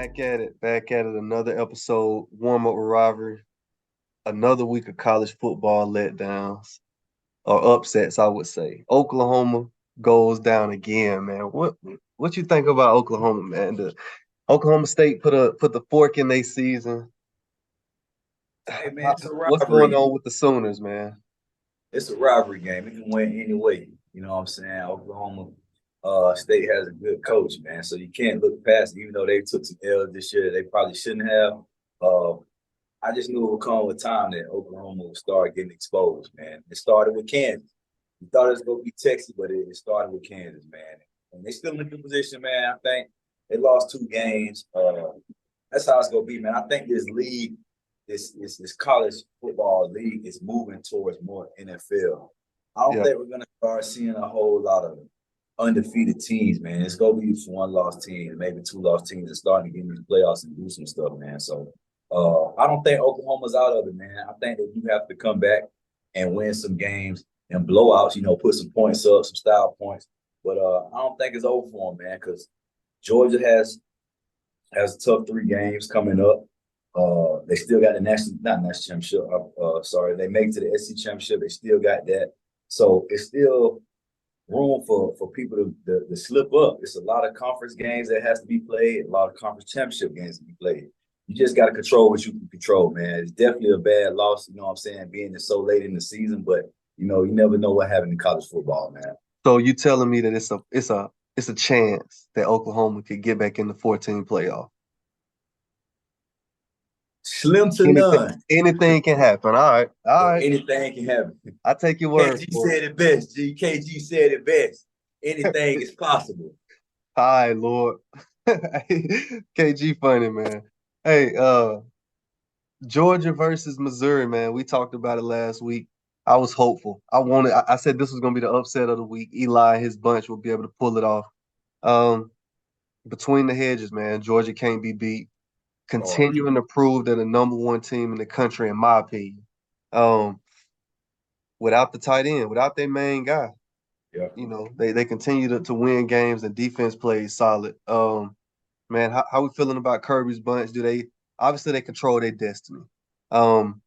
Back at it. Another episode, warm up with Rivalry. Another week of college football letdowns or upsets, I would say. Oklahoma goes down again, man. What you think about Oklahoma, man? The Oklahoma State put the fork in their season. Hey man, it's a What's going rivalry. on with the Sooners, man? It's a rivalry game. It can win any way. You know what I'm saying? Oklahoma State has a good coach, man. So you can't look past it, even though they took some L's this year. They probably shouldn't have. Uh, I just knew it would come with time that Oklahoma would start getting exposed, man. It started with Kansas. We thought it was going to be Texas, but it started with Kansas, man. And they still in a good position, man. I think they lost 2 games. That's how it's going to be, man. I think this league this college football league is moving towards more NFL. I don't Yeah. think we're gonna start seeing a whole lot of undefeated teams, man. It's gonna be some one-loss teams, maybe 2 loss teams that starting to get in the playoffs and do some stuff, man. So I don't think Oklahoma's out of it, man. I think that you have to come back and win some games and blowouts, put some points up, some style points. But I don't think it's over for them, man, because Georgia has a tough 3 games coming up. They still got the not national championship. Sorry, they make it to the SEC championship. They still got that, so it's still room for people to slip up. It's a lot of conference games that has to be played, a lot of conference championship games to be played. You just got to control what you can control, man. It's definitely a bad loss, you know what I'm saying, being so late in the season, but you never know what happened in college football, man. So you telling me that it's a chance that Oklahoma could get back in the 14 playoff? Slim to Anything, none, anything can happen. All right. All but right. anything can happen. I take your word KG for it. said it best. KG said it best. Anything is possible. Hi, Lord. KG funny, man. Hey, Georgia versus Missouri, man. We talked about it last week. I was hopeful. I said this was gonna be the upset of the week. Eli and his bunch will be able to pull it off. Um, between the hedges, man, Georgia can't be beat. Oh, Continuing to prove they're the number one team in the country, in my opinion. Um, without the tight end, without their main guy. yeah. They continue to win games and defense plays solid. Man, how we feeling about Kirby's bunch? Do they obviously they control their destiny? Um,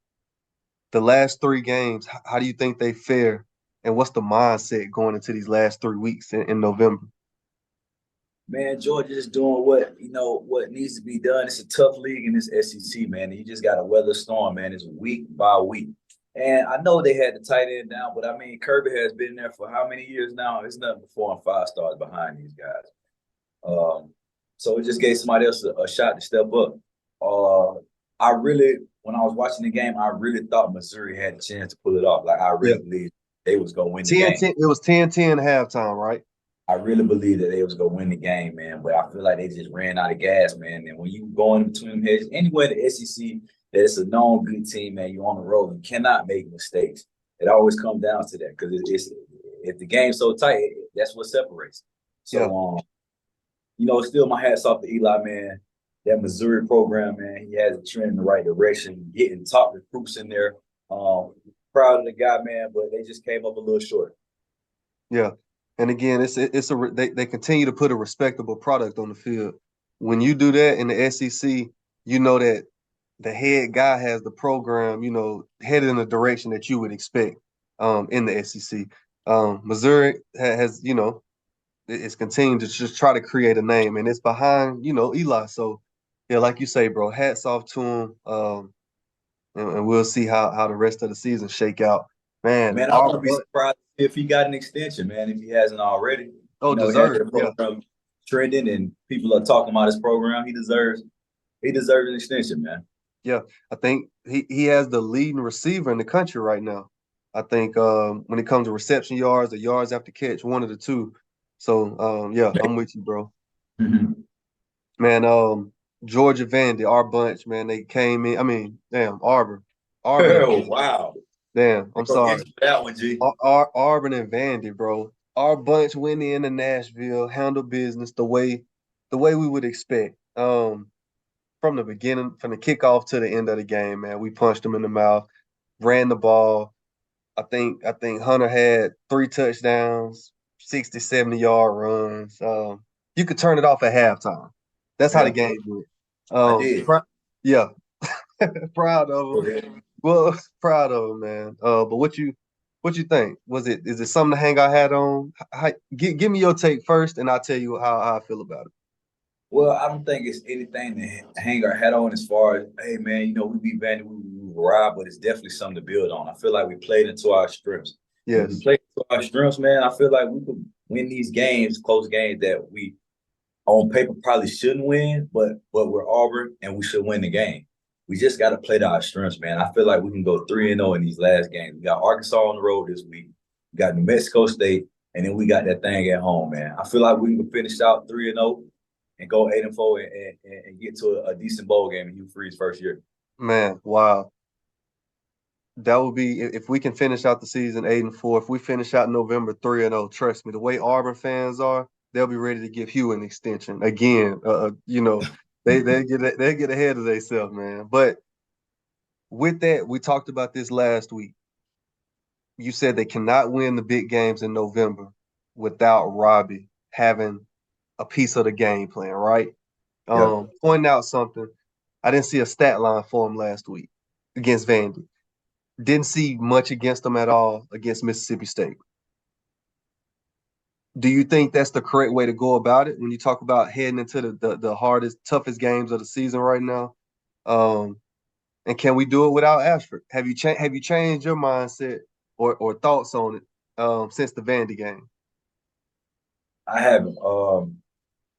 the last 3 games, how do you think they fare? And what's the mindset going into these last 3 weeks in November? Man, Georgia's doing what needs to be done. It's a tough league in this SEC, man. And you just got to weather the storm, man. It's week by week. And I know they had the tight end down, but I mean, Kirby has been there for how many years now? It's nothing but 4 and 5 stars behind these guys. Um, so it just gave somebody else a shot to step up. Uh, when I was watching the game, I really thought Missouri had a chance to pull it off. Like I Yeah. really believed they was gonna win the 10, game. 10, it was 10-10 halftime, right? I really believe that they was gonna win the game, man. But I feel like they just ran out of gas, man. And when you go in between hedges, anywhere in the SEC, that it's a known good team, man. You on the road, you cannot make mistakes. It always comes down to that because it's if the game's so tight, that's what separates. Yeah. So, still my hats off to Eli, man. That Missouri program, man, he has a trend in the right direction, getting top recruits in there. Proud of the guy, man, but they just came up a little short. Yeah. And again, they continue to put a respectable product on the field. When you do that in the SEC, you know that the head guy has the program, headed in the direction that you would expect in the SEC. Missouri has, it's continuing to just try to create a name, and it's behind, Eli. So, yeah, like you say, bro, hats off to him. And we'll see how the rest of the season shake out. Man, Man, I our wouldn't be butt, surprised if he got an extension, man, if he hasn't already. He has deserved, that yeah. program trending and people are talking about his program. He deserves an extension, man. Yeah, I think he has the leading receiver in the country right now. I think when it comes to reception yards or yards after catch, one of the two. So yeah, I'm with you, bro. Mhm. Man, Georgia Vandy, our bunch, man, they came in. I mean, damn, Auburn and Oh, wow. damn, They I'm gonna get sorry, you for that one, G. Auburn and Vandy, bro. Our bunch went into Nashville, handled business the way we would expect. From the beginning, from the kickoff to the end of the game, man, we punched them in the mouth, ran the ball. I think Hunter had 3 touchdowns, 60, 70-yard runs. You could turn it off at halftime. That's how the Yeah. game went. I Um, did. pr- yeah, proud of him. Okay. Well, proud of him, man. But what you think? Is it something to hang our hat on? Give me your take first, and I'll tell you how I feel about it. Well, I don't think it's anything to hang our hat on as far as, hey man, we beat Vandy, we robbed, but it's definitely something to build on. I feel like we played into our strengths. When we Yes, play into our strengths, man, I feel like we could win these games, close games that we on paper probably shouldn't win, but we're Auburn and we should win the game. We just got to play to our strengths, man. I feel like we can go 3-0 in these last games. We got Arkansas on the road this week. We got New Mexico State, and then we got that thing at home, man. I feel like we can finish out 3-0 and go 8-4 and get to a decent bowl game in Hugh Freeze's first year. man. Wow, that would be if we can finish out the season 8-4. If we finish out November 3-0, trust me, the way Auburn fans are, they'll be ready to give Hugh an extension again. They get ahead of themselves, man. But with that, we talked about this last week. You said they cannot win the big games in November without Robbie having a piece of the game plan, right? Yep. Pointing out something, I didn't see a stat line for him last week against Vandy. Didn't see much against them at all against Mississippi State. Do you think that's the correct way to go about it when you talk about heading into the hardest, toughest games of the season right now? Um, and can we do it without Ashford? Have you changed your mindset or thoughts on it since the Vandy game? I haven't.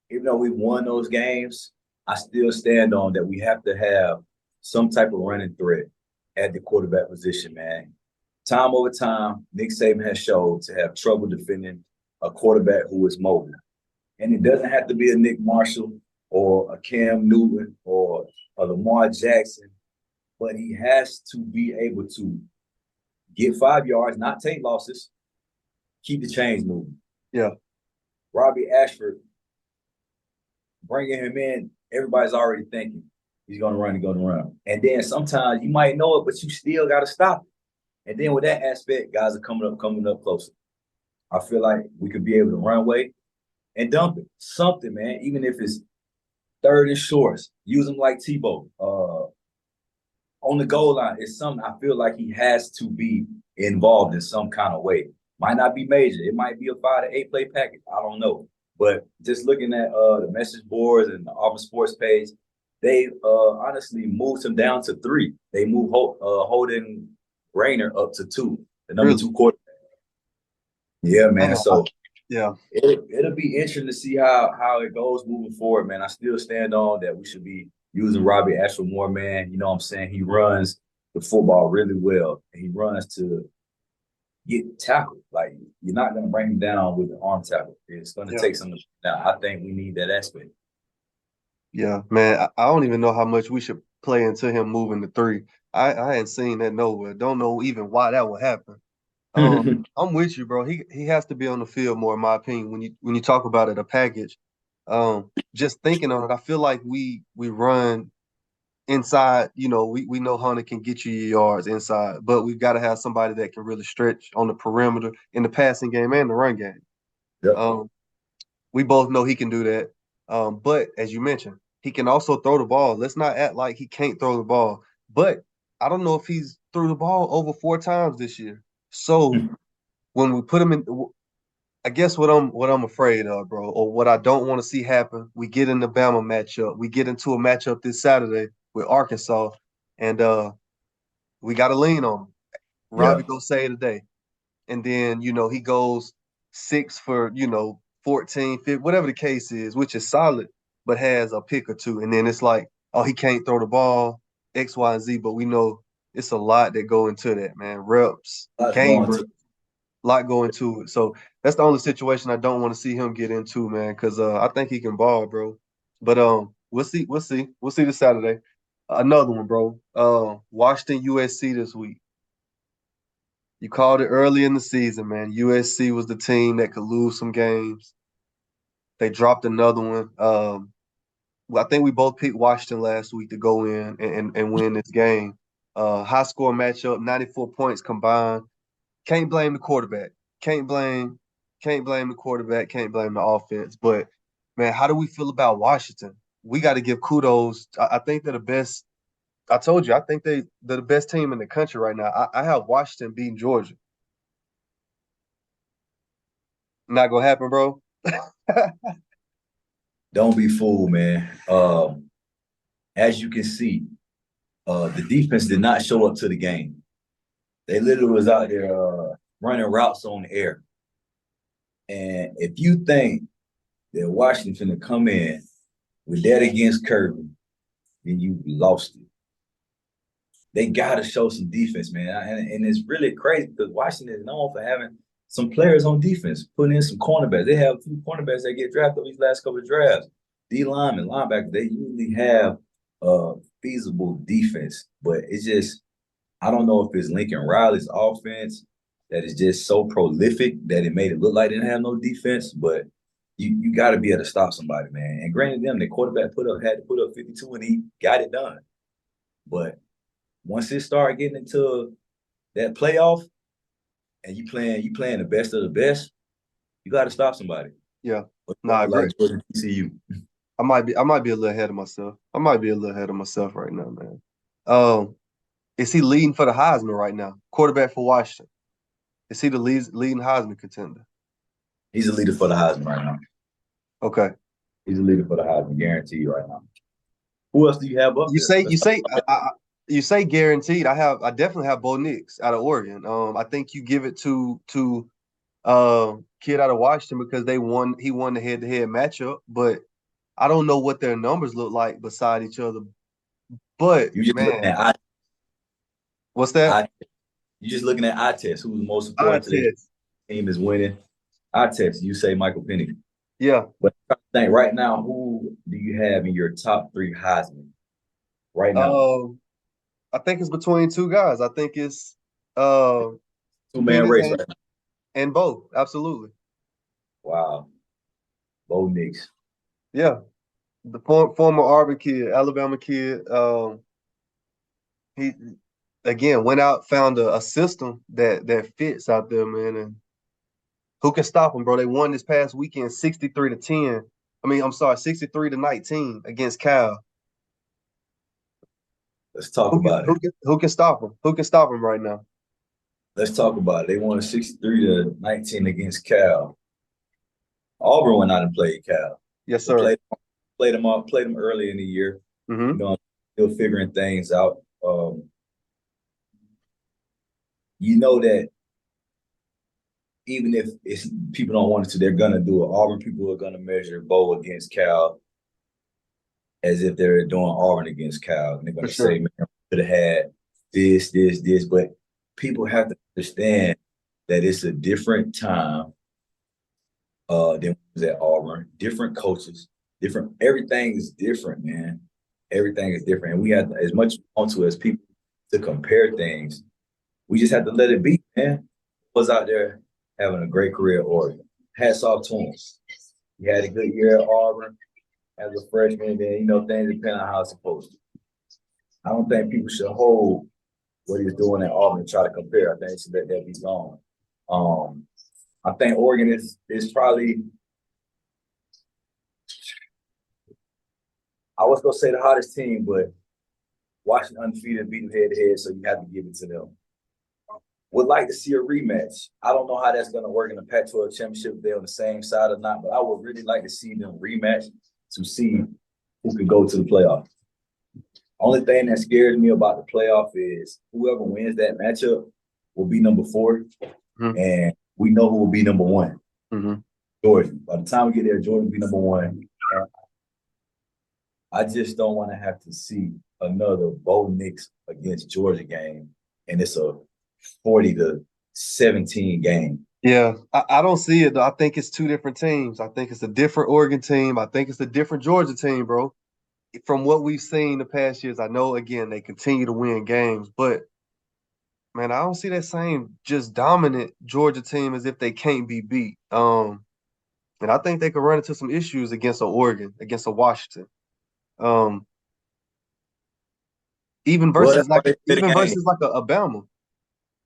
Even though we've won those games, I still stand on that we have to have some type of running threat at the quarterback position, man. Time over time, Nick Saban has showed to have trouble defending a quarterback who is mobile. And it doesn't have to be a Nick Marshall or a Cam Newton or a Lamar Jackson, but he has to be able to get 5 yards, not take losses, keep the chains moving. Yeah, Robbie Ashford, bringing him in, everybody's already thinking he's going to run, he's going to run. And then sometimes you might know it, but you still got to stop it. And then with that aspect, guys are coming up closer. I feel like we could be able to run away and dump it. Something, man, even if it's third and shorts, use him like Tebow. On the goal line, it's something I feel like he has to be involved in some kind of way. Might not be major. It might be a 5 to 8 play package. I don't know. But just looking at the message boards and the Auburn Sports page, they honestly moved him down to 3. They moved Holden Rainer up to 2, the number really. 2 quarterback. Yeah, man. Man, So yeah, it'll be interesting to see how it goes moving forward, man. I still stand on that we should be using Robbie Ashford more, man. You know what I'm saying? He runs the football really well, and he runs to get tackled. Like, you're not going to bring him down with the arm tackle. It's going to yeah, take some. Now, I think we need that aspect. yeah, man. I don't even know how much we should play into him moving to 3. I ain't seen that nowhere. Don't know even why that would happen. I'm with you, bro. He has to be on the field more, in my opinion. When you talk about it, a package. Just thinking on it, I feel like we run inside. We know Hunter can get you your yards inside, but we've got to have somebody that can really stretch on the perimeter in the passing game and the run game. Yep. Um, we both know he can do that. But as you mentioned, he can also throw the ball. Let's not act like he can't throw the ball. But I don't know if he's threw the ball over 4 times this year. So when we put him in, I guess what I'm afraid of, bro, or what I don't want to see happen, we get in the Bama matchup. We get into a matchup this Saturday with Arkansas, and we got to lean on him. Yeah. Robbie go save the day. And then, he goes 6 for, 14, 15, whatever the case is, which is solid, but has a pick or two. And then it's like, oh, he can't throw the ball, X, Y, and Z. But we know it's a lot that go into that, man. Reps, That's game going reps, to. a lot go into it. So that's the only situation I don't want to see him get into, man, because I think he can ball, bro. But we'll see this Saturday. Another one, bro. Washington USC this week. You called it early in the season, man. USC was the team that could lose some games. They dropped another one. Well, I think we both picked Washington last week to go in and win this game. High score matchup, 94 points combined. Can't blame the quarterback. Can't blame, can't blame the quarterback. Can't blame the offense. But man, how do we feel about Washington? we got to give kudos. I think they're the best. I told you, I think they're the best team in the country right now. I have Washington beating Georgia. Not gonna happen, bro. Don't be fooled, man. As you can see, the defense did not show up to the game. They literally was out there running routes on the air. And if you think that Washington to come in with that against Kirby, then you lost it. They got to show some defense, man. And it's really crazy because Washington is known for having some players on defense, putting in some cornerbacks. They have a few cornerbacks that get drafted these last couple of drafts. D linemen, linebackers, they usually have feasible defense, but it's just I don't know if it's Lincoln Riley's offense that is just so prolific that it made it look like they didn't have no defense, but you got to be able to stop somebody, man. And granted, the quarterback had to put up 52 and he got it done. But once it started getting into that playoff and you playing the best of the best, you got to stop somebody. Yeah, no, I agree. Like TCU. I might be a little ahead of myself. I might be a little ahead of myself right now, man. Is he leading for the Heisman right now? Quarterback for Washington. Is he the leading Heisman contender? He's a leader for the Heisman right now. Okay. He's a leader for the Heisman, guaranteed right now. Who else do you have up there? You say guaranteed. I definitely have Bo Nix out of Oregon. I think you give it to kid out of Washington because he won the head-to-head matchup, but I don't know what their numbers look like beside each other. But you just looking at what's that? You're just looking at eye test. Who's the most important to this team is winning. Eye test. You say Michael Penix. Yeah. But I think right now, who do you have in your top 3 Heisman right now? I think it's between two guys. I think it's two-man race right now. And both, absolutely. Wow. Bo Nix. Yeah. The former Auburn kid, Alabama kid. He again went out, found a system that fits out there, man. And who can stop them, bro? They won this past weekend 63-10. I mean, I'm sorry, 63-19 against Cal. Let's talk about it. Who can stop them? Who can stop them right now? Let's talk about it. They won 63-19 against Cal. Auburn went out and played Cal. Yes, sir. Played them early in the year. Mm-hmm. You know, still figuring things out. You know that even if people don't want it to, they're gonna do it. Auburn people are gonna measure Bo against Cal as if they're doing Auburn against Cal. And they're gonna say, man, we could have had this. But people have to understand that it's a different time than was at Auburn. Different coaches, everything is different, man. Everything is different. And we have to, as much on to as people to compare things, we just have to let it be, man. Was out there having a great career at Oregon. Hats off to him. He had a good year at Auburn as a freshman, and then, things depend on how it's supposed to. I don't think people should hold what he's doing at Auburn and try to compare. I think they should let that be gone. I think Oregon is probably, I was going to say the hottest team, but Washington undefeated, beating head-to-head, so you have to give it to them. Would like to see a rematch. I don't know how that's going to work in the Pac-12 championship if they're on the same side or not, but I would really like to see them rematch to see who can go to the playoff. Only thing that scares me about the playoff is whoever wins that matchup will be number 4, and we know who will be number 1. Georgia. By the time we get there, Georgia will be number 1. I just don't want to have to see another Bo Nix against Georgia game, and it's a 40-17 game. Yeah, I don't see it, though. I think it's two different teams. I think it's a different Oregon team. I think it's a different Georgia team, bro. From what we've seen the past years, I know, again, they continue to win games, but, man, I don't see that same just dominant Georgia team as if they can't be beat. And I think they could run into some issues against a Oregon, against a Washington. Even versus like a Bama.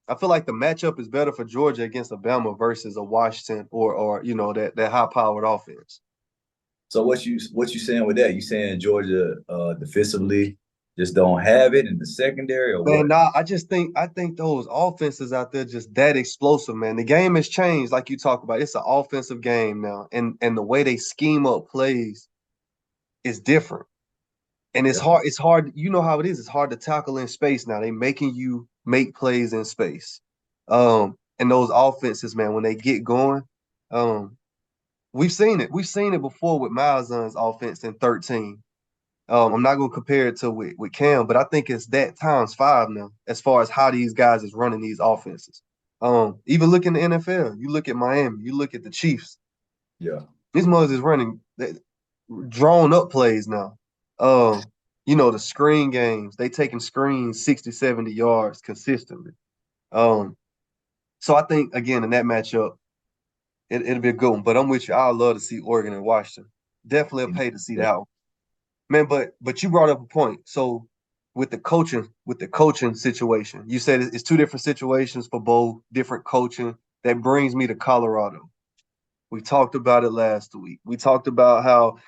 I feel like the matchup is better for Georgia against Alabama versus a Washington or that high-powered offense. So what you saying with that? You saying Georgia defensively just don't have it in the secondary or Man, what? nah, I think those offenses out there just that explosive, man. The game has changed, like you talk about. It's an offensive game now, and the way they scheme up plays is different. And it's Yeah. hard. It's hard. You know how it is. It's hard to tackle in space now. They making you make plays in space. And those offenses, man, when they get going, um, we've seen it. We've seen it before with Malzahn's offense in 13. I'm not gonna compare it to with Cam, but I think it's that times five now, as far as how these guys is running these offenses. Even look in the NFL, you look at Miami, you look at the Chiefs. Yeah. These mothers is running drawn up plays now. Um, the screen games, they taking screens 60, 70 yards consistently. Um, so I think again in that matchup, it'll be a good one. But I'm with you. I'd love to see Oregon and Washington. Definitely a pay to see Yeah. that one. Man, but you brought up a point. So with the coaching situation, you said it's two different situations for both different coaching. That brings me to Colorado. We talked about it last week. We talked about how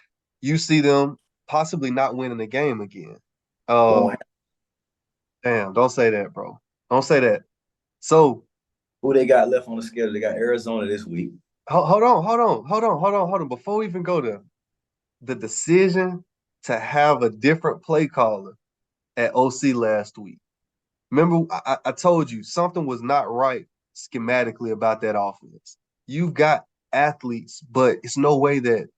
you see them possibly not winning the game again. Won't Um, damn, don't say that, bro. Don't say that. So Who they got left on the schedule? They got Arizona this week. hold on. Before we even go there, the decision to have a different play caller at OC last week. Remember, I told you something was not right schematically about that offense. You've got athletes, but it's no way that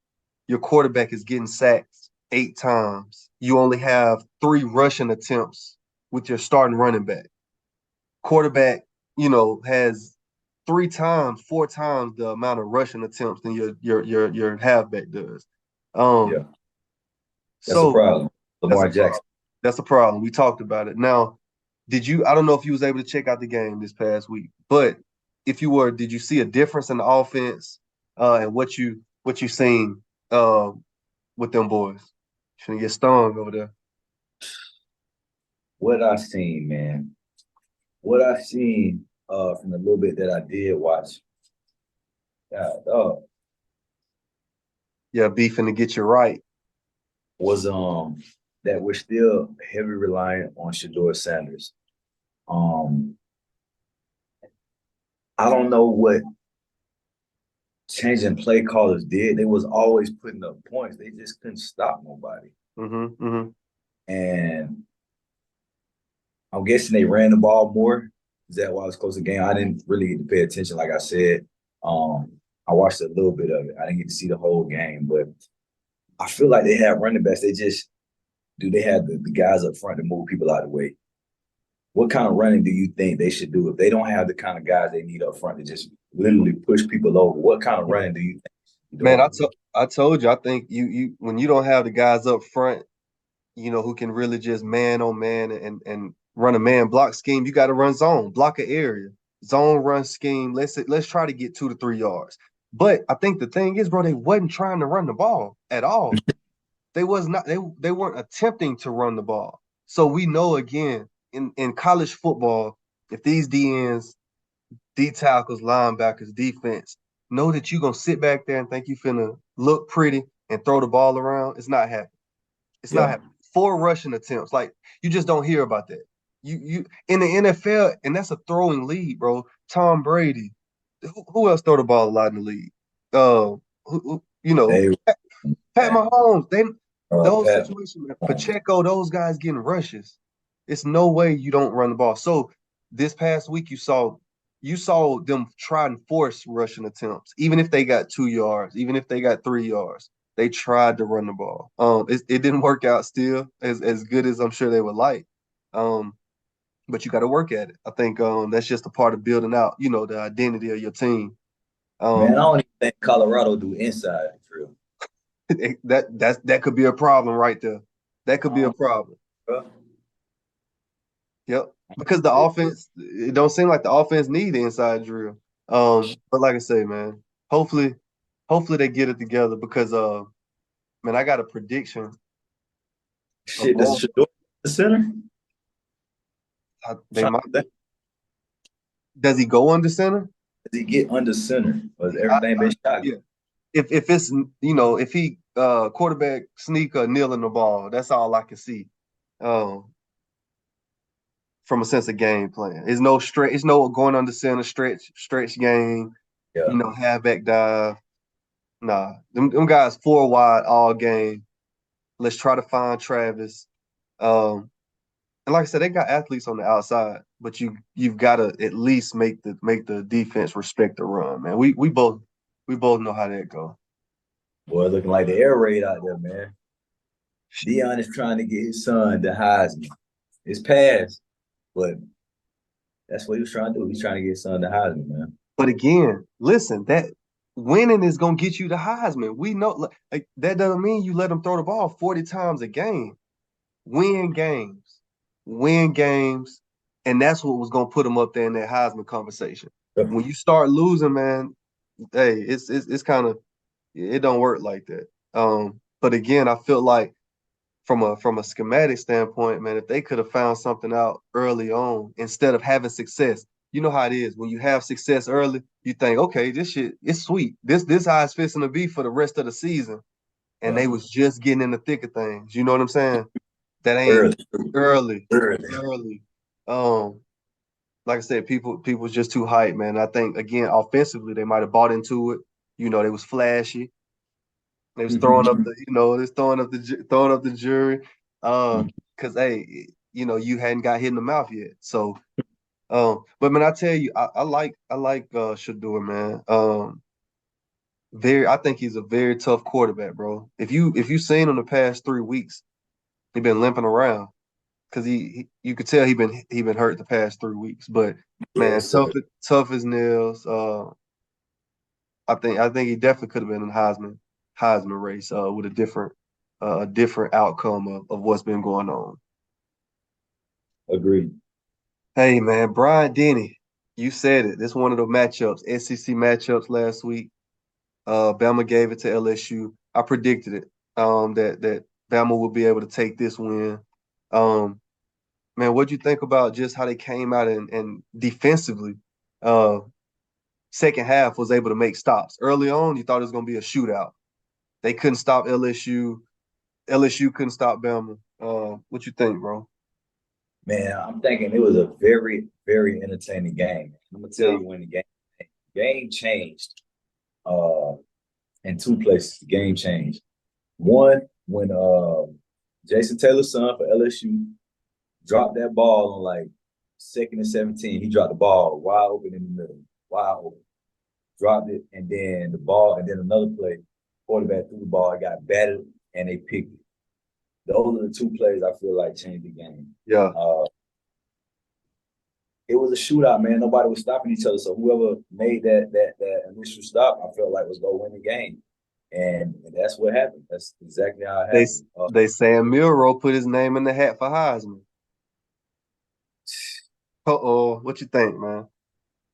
your quarterback is getting sacked 8 times. You only have 3 rushing attempts with your starting running back. Quarterback, has 3 times, 4 times the amount of rushing attempts than your halfback does. Um, Yeah. That's a so problem. that's a Lamar problem. Jackson. That's a problem. We talked about it. Now, I don't know if you was able to check out the game this past week, but if you were, did you see a difference in the offense and what you seen uh, with them boys? Shouldn't get stung over there. What I seen, man. What I seen from the little bit that I did watch. God, Yeah, beefing to get you right. was that we're still heavy reliant on Shador Sanders. Um, I don't know what changing play callers did. They was always putting up points. They just couldn't stop nobody. Mm-hmm. And I'm guessing they ran the ball more. Is that why it was close to the game? I didn't really get to pay attention, like I said. Um, I watched a little bit of it. I didn't get to see the whole game, but I feel like they have running backs. They just do they have the guys up front to move people out of the way? What kind of running do you think they should do if they don't have the kind of guys they need up front to just literally push people over? What kind of running do you think they should be Man, doing? I told you, I think you when you don't have the guys up front, who can really just man on man and run a man block scheme, you got to run zone, block an area, zone run scheme. Let's try to get 2 to 3 yards. But I think the thing is, bro, they wasn't trying to run the ball at all. They weren't attempting to run the ball. So we know again in college football, if these DNs, D tackles, linebackers, defense know that you're gonna sit back there and think you finna look pretty and throw the ball around, it's not happening. It's not Yeah, happening. 4 rushing attempts, like you just don't hear about that. You in the NFL, and that's a throwing league, bro. Tom Brady, who else throw the ball a lot in the league? they Pat Mahomes. Those Pat. situations, Pacheco, those guys getting rushes. It's no way you don't run the ball. So this past week you saw them try and force rushing attempts, even if they got 2 yards, even if they got 3 yards. They tried to run the ball. It didn't work out still as good as I'm sure they would like. Um, but you got to work at it. I think that's just a part of building out, the identity of your team. Man, I Um, don't even think Colorado do inside drill. that could be a problem right there. That could be a problem. Bro. Yep. Because the offense, it don't seem like the offense need the inside drill. But like I say, man, hopefully, hopefully they get it together because man, I got a prediction of Shit, does both. Shador the center? They Trying might. to think. Does he go under center? Does he get under center? Or is I, everything been shot? yeah. If it's if he quarterback sneak or kneeling the ball. That's all I can see. Um, from a sense of game plan. It's no stretch, it's no going under center stretch game, Yeah. halfback dive. Nah. Them guys 4 wide all game. Let's try to find Travis. And like I said, they got athletes on the outside, but you've got to at least make the defense respect the run, man. We both know how that go. Boy, looking like the air raid out there, man. Dion is trying to get his son the Heisman. It's passed, but that's what he was trying to do. He's trying to get his son the Heisman, man. But again, listen, that winning is gonna get you the Heisman. We know, like, that doesn't mean you let them throw the ball 40 times a game. Win games, win games, and that's what was gonna put them up there in that Heisman conversation. When you start losing, man, hey, it's kind of, it don't work like that. But again, I feel like from a schematic standpoint, man, if they could have found something out early on instead of having success, you know how it is. When you have success early, you think, okay, this shit, it's sweet. This how it's fixing to be for the rest of the season. And Yeah. they was just getting in the thick of things. You know what I'm saying? That ain't Early. early. Early. Early. Like I said, people was just too hyped, man. I think again, offensively, they might have bought into it. They was flashy. They was throwing up the, they was throwing up the jury. Cause hey, you hadn't got hit in the mouth yet. So, but man, I tell you, I like Shador, man. I think he's a very tough quarterback, bro. If you seen him the past 3 weeks, he been limping around because you could tell he been hurt the past 3 weeks. But man, Yes, sir. tough as nails. I think he definitely could have been in the Heisman race with a different outcome of what's been going on. Agreed. Hey man, Brian Denny, you said it. This is one of the matchups, SEC matchups last week. Bama gave it to LSU. I predicted it. That Bama would be able to take this win. Um, man, what'd you think about just how they came out and defensively, uh, second half was able to make stops. Early on, you thought it was going to be a shootout. They couldn't stop LSU. LSU couldn't stop Bama. What you think, bro? Man, I'm thinking it was a very, very entertaining game. I'm gonna tell Yeah. you when the game changed. In two places, the game changed. One, when Jason Taylor's son for LSU dropped that ball on like 2nd and 17. He dropped the ball wide open in the middle, wide open. Dropped it, and then the ball, and then another play, quarterback threw the ball, it got batted, and they picked it. Those are the two plays I feel like changed the game. Yeah. It was a shootout, man. Nobody was stopping each other. So whoever made that initial stop, I felt like was gonna win the game. And that's what happened. That's exactly how it They happened. they Sam Milrow put his name in the hat for Heisman. Uh-oh, what you think, man?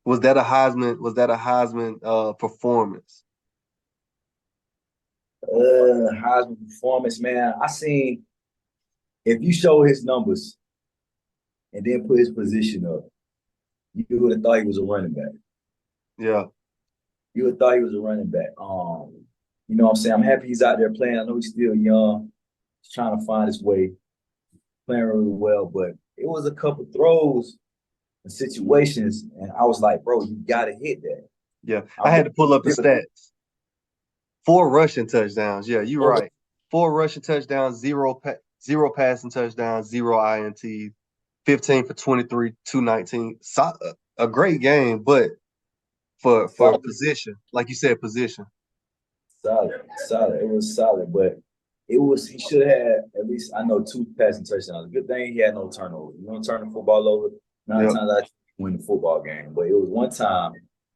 Was that a Heisman? Was that a Heisman performance? Heisman performance, man. I seen if you show his numbers and then put his position up, you would have thought he was a running back. Yeah. You would have thought he was a running back. You know what I'm saying? I'm happy he's out there playing. I know he's still young. He's trying to find his way, playing really well, but it was a couple throws and situations, and I was like, bro, you gotta hit that. Yeah. I had to pull up the stats. 4 rushing touchdowns. Yeah, you're right. 4 rushing touchdowns, zero passing touchdowns, 0 INT, 15 for 23, 219. A great game, but for position, like you said, position. Solid. It was solid, but he should have had at least, I know, 2 passing touchdowns. Good thing he had no turnovers. You don't turn the football over, 9 times I win the football game. But it was one time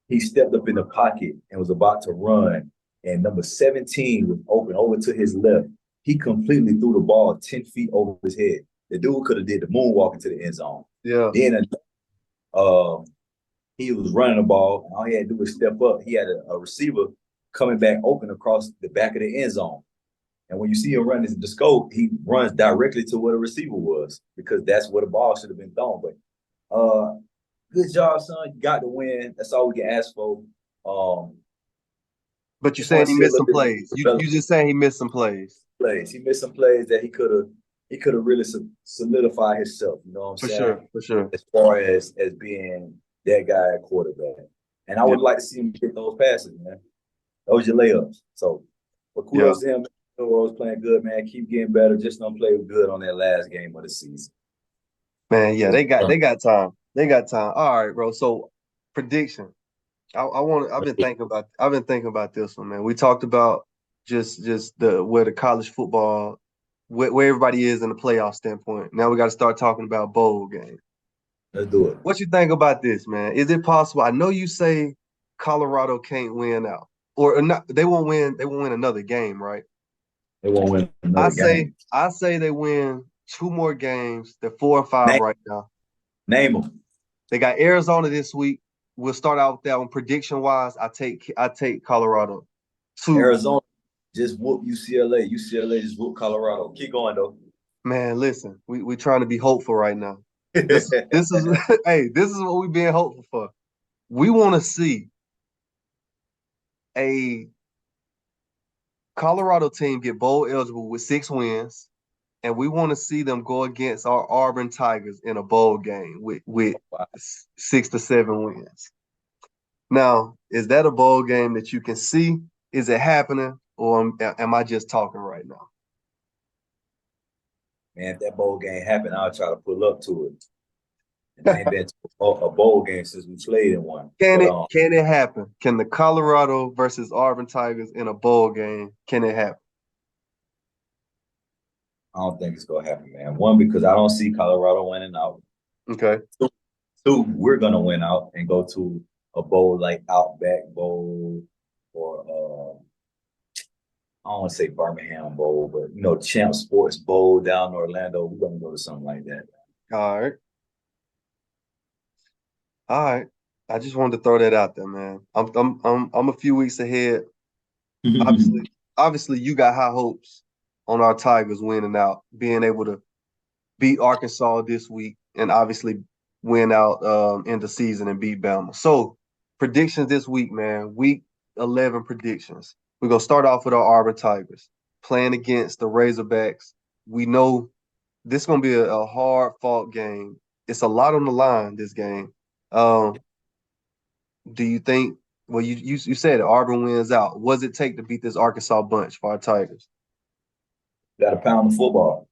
he stepped up in the pocket and was about to run, and number 17 was open over to his left. He completely threw the ball 10 feet over his head. The dude could have did the moonwalk into the end zone. Yeah. Then he was running the ball, and all he had to do was step up. He had a receiver coming back open across the back of the end zone. And when you see him run the scope, he runs directly to where the receiver was because that's where the ball should have been thrown. But good job, son. You got the win. That's all we can ask for. But you're Just want saying to he see a missed little some bit more plays. You development just saying he missed some plays. plays. He missed some plays that he could have really solidified himself. You know what I'm For saying? sure, for sure. As far as being that guy at quarterback. And I Yeah, would like to see him get those passes, man. Those your layups. So, but yeah. kudos to him. Was playing good, man. Keep getting better. Just don't play good on that last game of the season. Man, yeah, It's they got time. They got time. All right, bro. So prediction. I've been thinking about this one, man. We talked about just the where the college football where everybody is in the playoff standpoint. Now we got to start talking about bowl game. Let's do it. What you think about this, man? Is it possible? I know you say Colorado can't win out, or not. They won't win. They won't win another game, right? They won't win I another say game. I say they win two more games. They're 4-5 Name, right now. name them. They got Arizona this week. We'll start out with that one. Prediction wise, I take Colorado. Two, Arizona just whoop UCLA. UCLA just whoop Colorado. Keep going though. man, listen, we trying to be hopeful right now. This is hey, this is what we being hopeful for. We want to see a Colorado team get bowl eligible with 6 wins, and we want to see them go against our Auburn Tigers in a bowl game with Wow. 6 to 7 wins. Now, is that a bowl game that you can see? Is it happening, or am I just talking right now? Man, if that bowl game happened, I'll try to pull up to it. And I ain't been to a bowl game since we played in one. Can But it can it happen? Can the Colorado versus Auburn Tigers in a bowl game? Can it happen? I don't think it's gonna happen, man. One, because I don't see Colorado winning out. Okay. Two, we're gonna win out and go to a bowl like Outback Bowl or I don't want to say Birmingham Bowl, but Champ Sports Bowl down in Orlando. We're gonna go to something like that. All right. All right. I just wanted to throw that out there, man. I'm a few weeks ahead. Obviously, you got high hopes on our Tigers winning out, being able to beat Arkansas this week, and obviously win out in the season and beat Bama. So predictions this week, man. Week 11 predictions. We're gonna start off with our Auburn Tigers playing against the Razorbacks. We know this is gonna be a hard fought game. It's a lot on the line this game. Um, do you think? Well, you said it, Auburn wins out. What does it take to beat this Arkansas bunch for our Tigers? Got to pound the football.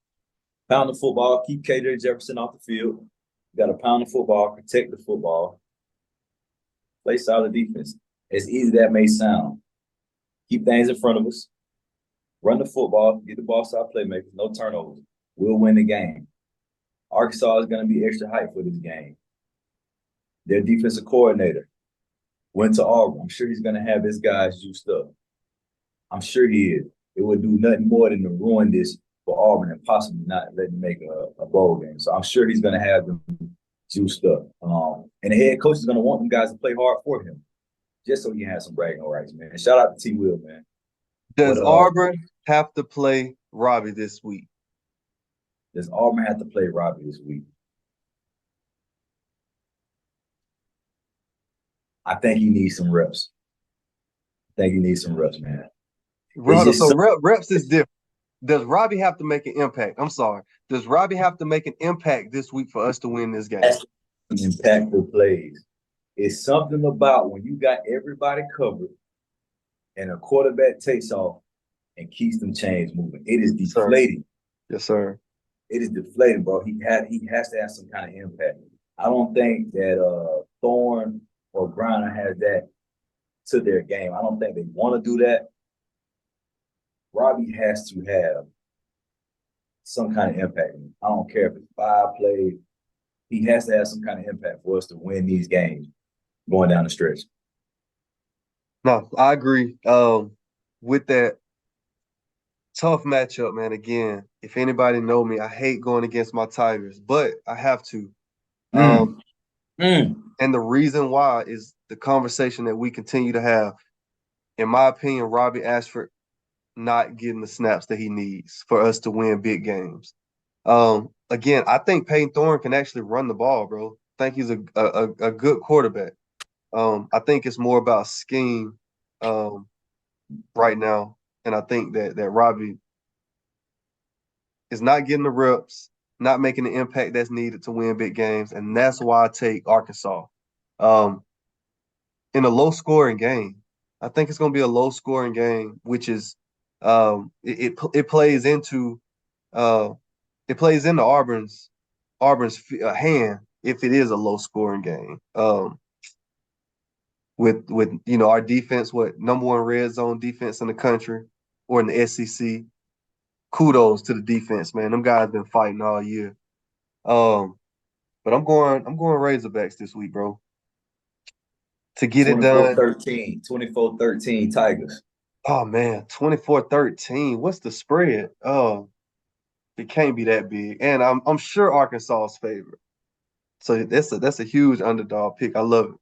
Pound the football. Keep KJ Jefferson off the field. Got to pound the football. Protect the football. Play solid defense. As easy as that may sound. Keep things in front of us. Run the football. Get the ball side playmakers. No turnovers. We'll win the game. Arkansas is going to be extra hype for this game. Their defensive coordinator went to Auburn. I'm sure he's going to have his guys juiced up. I'm sure he is. It would do nothing more than to ruin this for Auburn and possibly not let them make a bowl game. So I'm sure he's going to have them juiced up. And the head coach is going to want them guys to play hard for him, just so he has some bragging rights, man. Shout out to T. Will, man. Does Auburn have to play Robbie this week? Does Auburn have to play Robbie this week? I think he needs some reps. Man. So reps is different. Does Robbie have to make an impact? I'm sorry. Does Robbie have to make an impact this week for us to win this game? Impactful plays. It's something about when you got everybody covered and a quarterback takes off and keeps them chains moving. It is deflating. Yes, sir. It is deflating, bro. He has to have some kind of impact. I don't think that Thorne or Griner has that to their game. I don't think they want to do that. Robbie has to have some kind of impact. I don't care if it's 5 plays. He has to have some kind of impact for us to win these games going down the stretch. No, I agree. With that tough matchup, man. Again, if anybody know me, I hate going against my Tigers, but I have to. And the reason why is the conversation that we continue to have. In my opinion, Robbie Ashford not getting the snaps that he needs for us to win big games. Again, I think Peyton Thorne can actually run the ball, bro. I think he's a good quarterback. I think it's more about scheme right now, and I think that Robbie is not getting the reps, not making the impact that's needed to win big games, and that's why I take Arkansas. Um, in a low scoring game. I think it's going to be a low scoring game, which is it plays into uh, it plays into Auburn's hand if it is a low scoring game. With our defense, what number one red zone defense in the country or in the SEC. Kudos to the defense, man. Them guys been fighting all year. But I'm going Razorbacks this week, bro. To get it done. 24-13 Tigers. Oh man, 24-13. What's the spread? Oh, it can't be that big. And I'm sure Arkansas's favorite. So that's a huge underdog pick. I love it.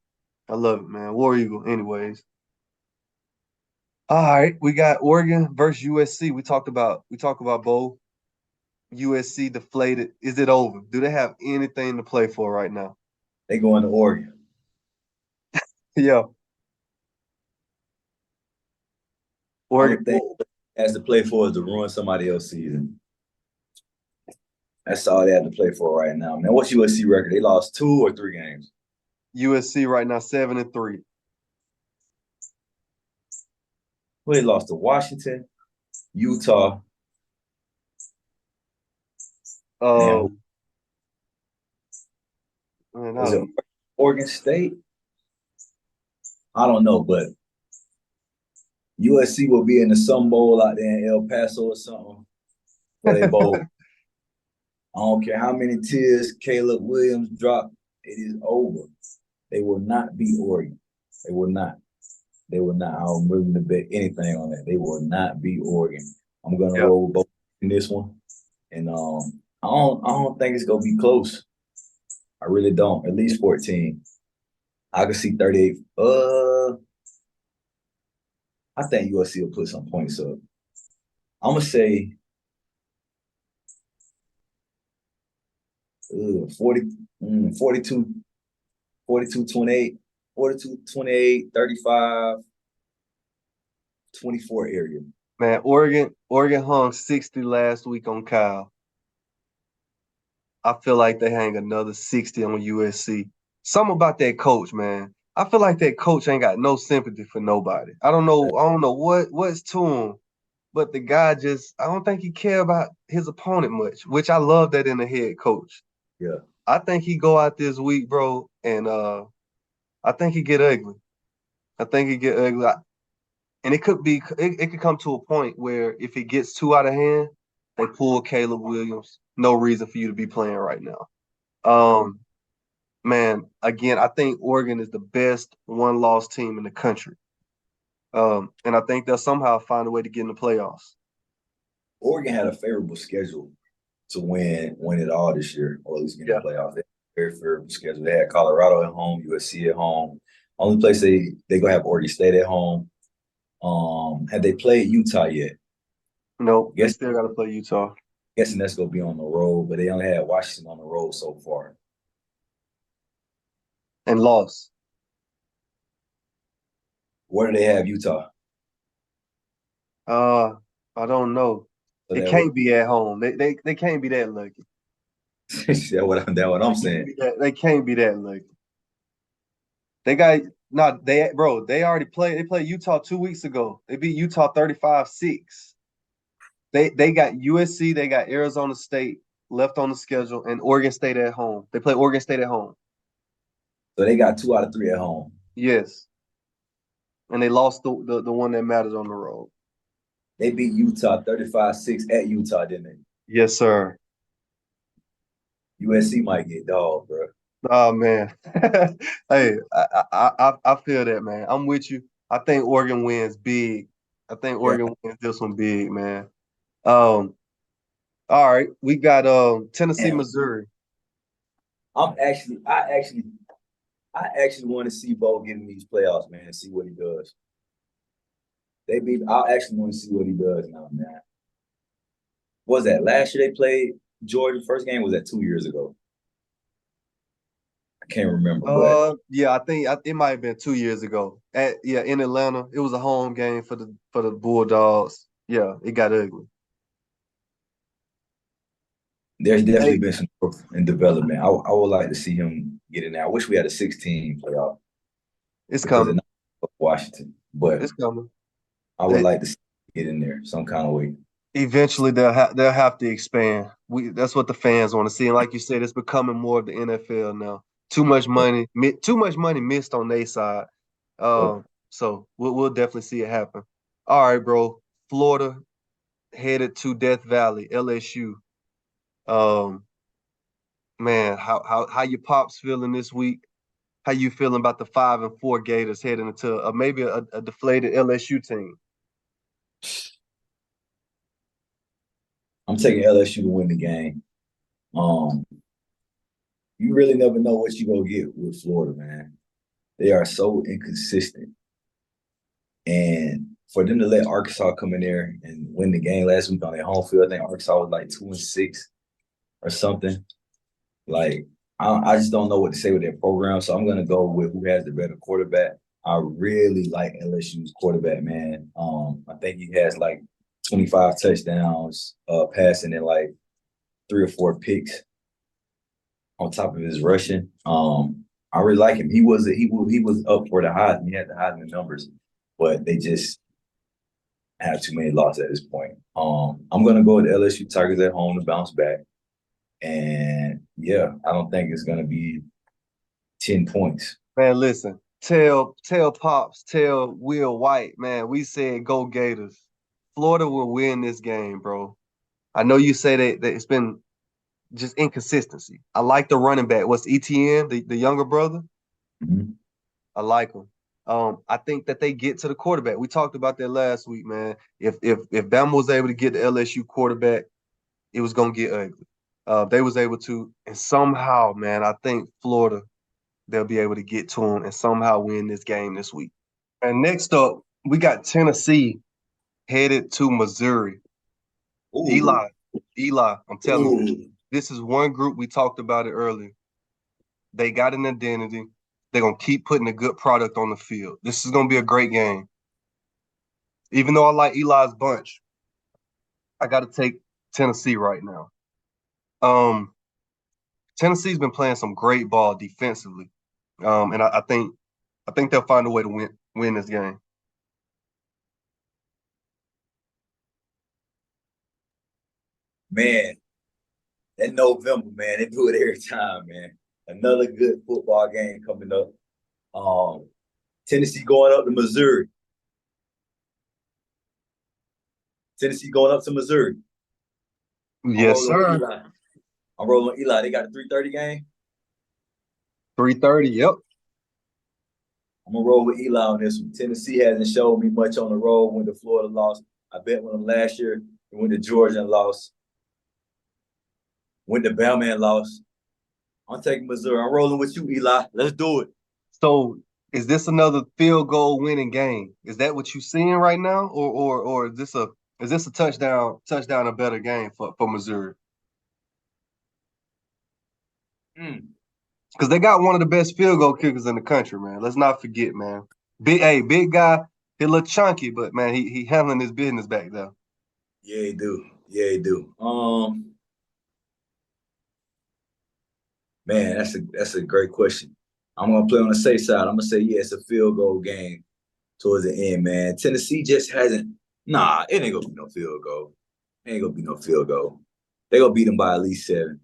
I love it, man. War Eagle, anyways. All right, we got Oregon versus USC. We talked about both. USC deflated. Is it over? Do they have anything to play for right now? They going to Oregon. Yeah. Only Oregon. thing has to play for is to ruin somebody else's season. That's all they have to play for right now, man. What's USC record? They lost 2 or 3 games. USC right now 7-3. Well, they lost to Washington, Utah, and Um, man, I was it don't Oregon State? I don't know, but USC will be in the Sun Bowl out there in El Paso or something. For they bowl. I don't care how many tears Caleb Williams dropped. It is over. They will not beat Oregon. They will not. They will not. I'm willing to bet anything on that. They will not beat Oregon. I'm gonna yeah. roll both in this one, and I don't think it's gonna be close. I really don't. At least 14. I can see 38. I think USC will put some points up. I'm gonna say 40, 42, 42, 28, 42, 28, 35, 24 area. Man, Oregon hung 60 last week on Kyle. I feel like they hang another 60 on USC. Something about that coach, man. I feel like that coach ain't got no sympathy for nobody. I don't know what's to him, but the guy just I don't think he care about his opponent much, which I love that in a head coach. Yeah. I think he go out this week, bro, and I think he get ugly. I think he get ugly. And it could come to a point where if it gets too out of hand, they pull Caleb Williams. No reason for you to be playing right now. Um, man, again, I think Oregon is the best one-loss team in the country. And I think they'll somehow find a way to get in the playoffs. Oregon had a favorable schedule to win it all this year, or at least get in Yeah. the playoffs. They had a very favorable schedule. They had Colorado at home, USC at home. Only place they gonna have Oregon State at home. Have they played Utah yet? No, they Guess still got to play Utah guessing that's gonna be on the road, but they only had Washington on the road so far. and lost. Where do they have Utah? Uh, I don't know. So It that what can't be at home. They can't be that lucky. that what I'm saying. They can't be that lucky. They got no, they already played. They played Utah 2 weeks ago. They beat Utah 35-6. They got USC, they got Arizona State left on the schedule, and Oregon State at home. They play Oregon State at home. So they got 2 out of 3 at home. Yes. And they lost the one that matters on the road. They beat Utah 35-6 at Utah, didn't they? Yes, sir. USC might get dog, bro. Oh man. Hey, I feel that, man. I'm with you. I think Oregon wins big. I think Yeah. Oregon wins this one big, man. Um, all right. We got Tennessee, And Missouri. I'm actually, I actually want to see Bo get in these playoffs, man, and see what he does. I actually want to see what he does now, man. Was that last year they played Georgia? First game was that 2 years ago. I can't remember, but Yeah, I think it might have been 2 years ago. In Atlanta, it was a home game for the Bulldogs. Yeah, it got ugly. there's definitely Hey, been some growth and development. I would like to see him get in there. I wish we had a 16 playoff it's because coming. of Washington, but It's coming. I would They, like to see him get in there some kind of way. eventually they'll have to expand. That's what the fans want to see. And like you said, it's becoming more of the NFL now. Too much money missed on their side. Yep. So we'll definitely see it happen. All right, bro. Florida headed to Death Valley, LSU. Um, man, how your pops feeling this week? How you feeling about the 5-4 Gators heading into maybe a deflated LSU team? I'm taking LSU to win the game. Um, you really never know what you're gonna get with Florida, man. They are so inconsistent. And for them to let Arkansas come in there and win the game last week on their home field, I think Arkansas was like 2-6 or something. Like, I just don't know what to say with their program. So I'm gonna go with who has the better quarterback. I really like LSU's quarterback, man. I think he has like 25 touchdowns, passing and like 3 or 4 picks on top of his rushing. I really like him. He was up for the Heisman. He had the Heisman numbers, but they just have too many losses at this point. I'm gonna go with the LSU Tigers at home to bounce back. And yeah, I don't think it's gonna be 10 points. Man, listen, tell Pops, tell Will White, man, we said go Gators. Florida will win this game, bro. I know you say that it's been just inconsistency. I like the running back. What's ETN, the younger brother? Mhm. I like him. I think that they get to the quarterback. We talked about that last week, man. If Bama was able to get the LSU quarterback, it was gonna get ugly. They was able to, and somehow, man, I think Florida they'll be able to get to him and somehow win this game this week. And next up, we got Tennessee headed to Missouri. Ooh, Eli, Eli, I'm telling you, ooh, this is one group we talked about it earlier. They got an identity. They're gonna keep putting a good product on the field. This is gonna be a great game. Even though I like Eli's bunch, I got to take Tennessee right now. Um, Tennessee's been playing some great ball defensively, and I think they'll find a way to win this game. man. That November, man, they do it every time, man. Another good football game coming up. Um, Tennessee going up to Missouri. Tennessee going up to Missouri. I'm Yes, rolling with sir. Eli. I'm rolling with Eli. They got a 3:30 game. 3:30. Yep. I'm gonna roll with Eli on this one. Tennessee hasn't showed me much on the road when the Florida lost. I bet with them last year. They went to Georgia and lost. Went to Bama and lost. I'm taking Missouri. I'm rolling with you, Eli. Let's do it. So is this another field goal winning game? Is that what you're seeing right now, or is this a touchdown a better game for Missouri? Mm. Because they got one of the best field goal kickers in the country, man. Let's not forget, man. Big guy. He look chunky, but man, he handling his business back there. Yeah, he do. Yeah, he do. Man, that's a great question. I'm gonna play on the safe side. I'm gonna say yeah, it's a field goal game towards the end, man. Tennessee just hasn't. Nah, it ain't gonna be no field goal. It ain't gonna be no field goal. They gonna beat them by at least 7.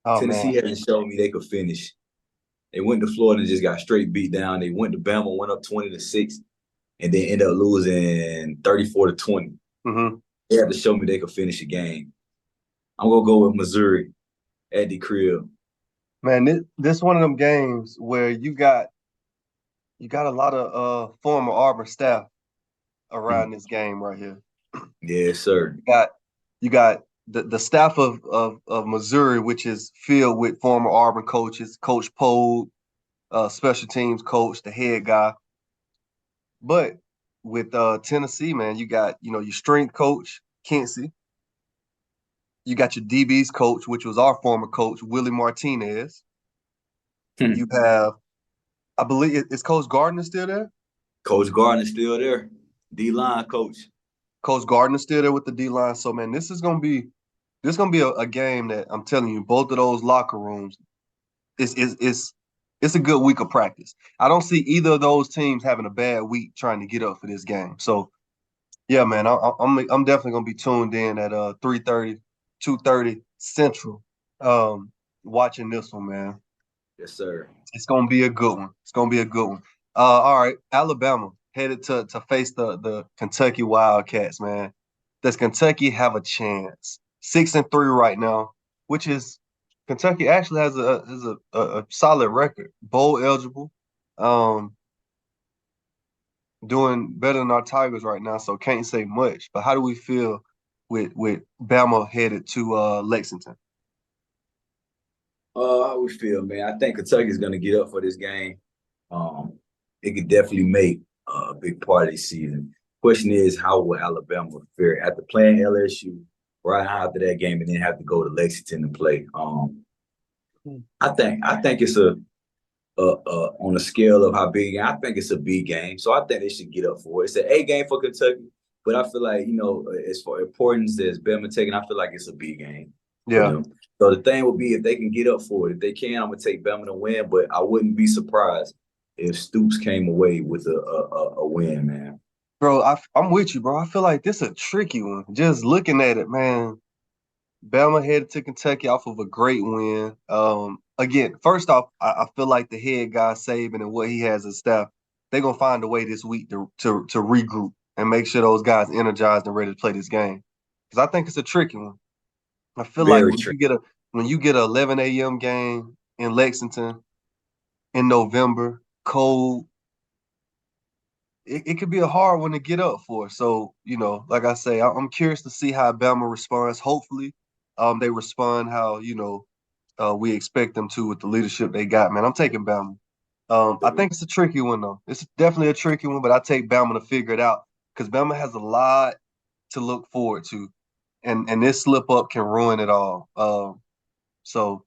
Oh Tennessee man. hasn't shown me they could finish. They went to Florida and just got straight beat down. They went to Bama, went up 20-6, and then ended up losing 34-20. Hmm. They have to show me they could finish a game. I'm gonna go with Missouri at the crib. Man, this one of them games where you got a lot of former Auburn staff around this game right here. Yes, sir. got you got the staff of Missouri, which is filled with former Auburn coaches, Coach Poe, special teams coach, the head guy. But with Tennessee, man, you got your strength coach Kinsey. You got your DB's coach, which was our former coach Willie Martinez. You have, I believe, is Coach Gardner still there? Coach Gardner still there. D-line coach. Coach Gardner still there with the D line. So man, this is gonna be a game that I'm telling you, both of those locker rooms, it's a good week of practice. I don't see either of those teams having a bad week trying to get up for this game. So yeah, man, I'm definitely gonna be tuned in at 3:30, 2:30 Central, watching this one, man. Yes, sir. It's gonna be a good one. It's gonna be a good one. All right, Alabama headed to face the Kentucky Wildcats, man. Does Kentucky have a chance? 6-3 right now, which is Kentucky actually has a solid record, bowl eligible, um, doing better than our Tigers right now. So can't say much. But how do we feel with Bama headed to Lexington? How we feel, man? I think Kentucky's gonna get up for this game. Um, it could definitely make a big part of the season. Question is, how will Alabama fare after playing LSU right after that game and then have to go to Lexington and play? I think it's on a scale of how big. I think it's a B game, so I think they should get up for it. It's an A game for Kentucky, but I feel like as for importance as Bama taking, I feel like it's a B game for Yeah. them. So the thing would be if they can get up for it. If they can, I'm gonna take Bama to win, but I wouldn't be surprised if Stoops came away with a win, man. Bro, I'm with you, bro. I feel like this is a tricky one. Just looking at it, man. Bama headed to Kentucky off of a great win. Again, first off, I feel like the head guy Saban and what he has as staff, they're gonna find a way this week to regroup and make sure those guys energized and ready to play this game. Because I think it's a tricky one. I feel like Very true. when you get an 11 a.m. game in Lexington in November, cold, it could be a hard one to get up for. So, like I say, I'm curious to see how Bama responds. Hopefully, they respond how, we expect them to with the leadership they got, man. I'm taking Bama. I think it's a tricky one, though. It's definitely a tricky one, but I take Bama to figure it out because Bama has a lot to look forward to, and this slip up can ruin it all. So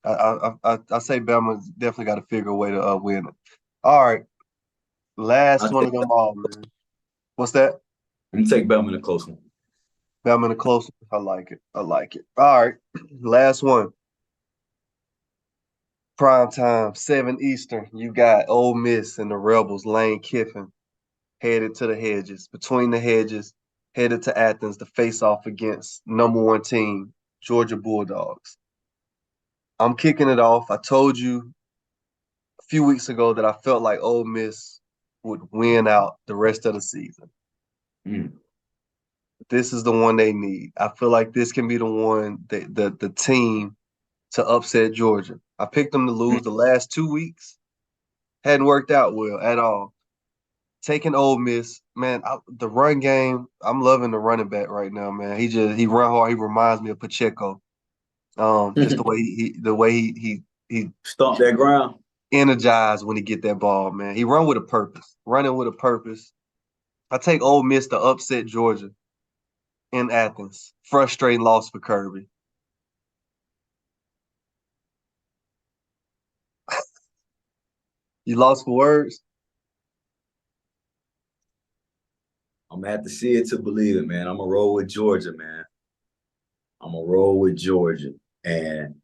I say Bama's definitely got to figure a way to win it. All right, I last one take of them all, man. What's that? I'm gonna take Bama in a close one. Bama in a close one. I like it. I like it. All right, last one. Prime time, 7 Eastern. You got Ole Miss and the Rebels, Lane Kiffin, headed to the hedges, between the hedges, headed to Athens to face off against number one team, Georgia Bulldogs. I'm kicking it off. I told you a few weeks ago that I felt like Ole Miss would win out the rest of the season. Mm. This is the one they need. I feel like this can be the one that the team to upset Georgia. I picked them to lose the last 2 weeks. Hadn't worked out well at all. Taking Ole Miss, man, the run game, I'm loving the running back right now, man. He run hard. He reminds me of Pacheco. Just the way he Stomp that ground. energized when he get that ball, man. He run with a purpose, running with a purpose. I take Ole Miss to upset Georgia in Athens. Frustrating loss for Kirby. You lost for words? I'm gonna have to see it to believe it, man. I'm gonna roll with Georgia, man. I'm gonna roll with Georgia, and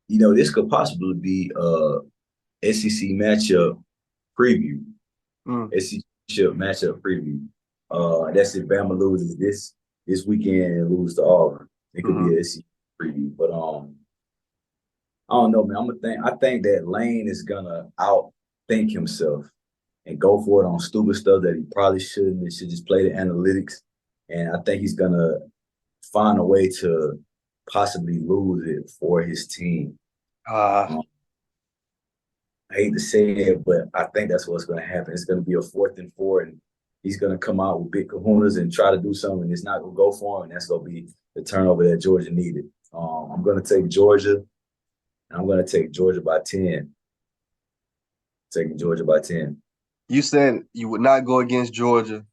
this could possibly be a SEC matchup preview. Mm, SEC matchup preview. That's if Bama loses this weekend and lose to Auburn. It could be mm. a SEC preview, but I don't know, man. I think that Lane is gonna outthink himself and go for it on stupid stuff that he probably shouldn't. He should just play the analytics, and I think he's gonna find a way to possibly lose it for his team. Ah, Um, I hate to say it, but I think that's what's going to happen. It's going to be a 4th and 4, and he's going to come out with big kahunas and try to do something, and it's not going to go for him, and that's going to be the turnover that Georgia needed. I'm going to take Georgia, and I'm going to take Georgia by 10. Taking Georgia by 10. you said you would not go against Georgia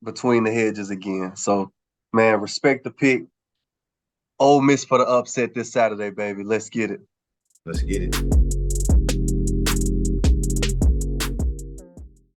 between the hedges again. So, man, respect the pick. Ole Miss for the upset this Saturday, baby. Let's get it. Let's get it.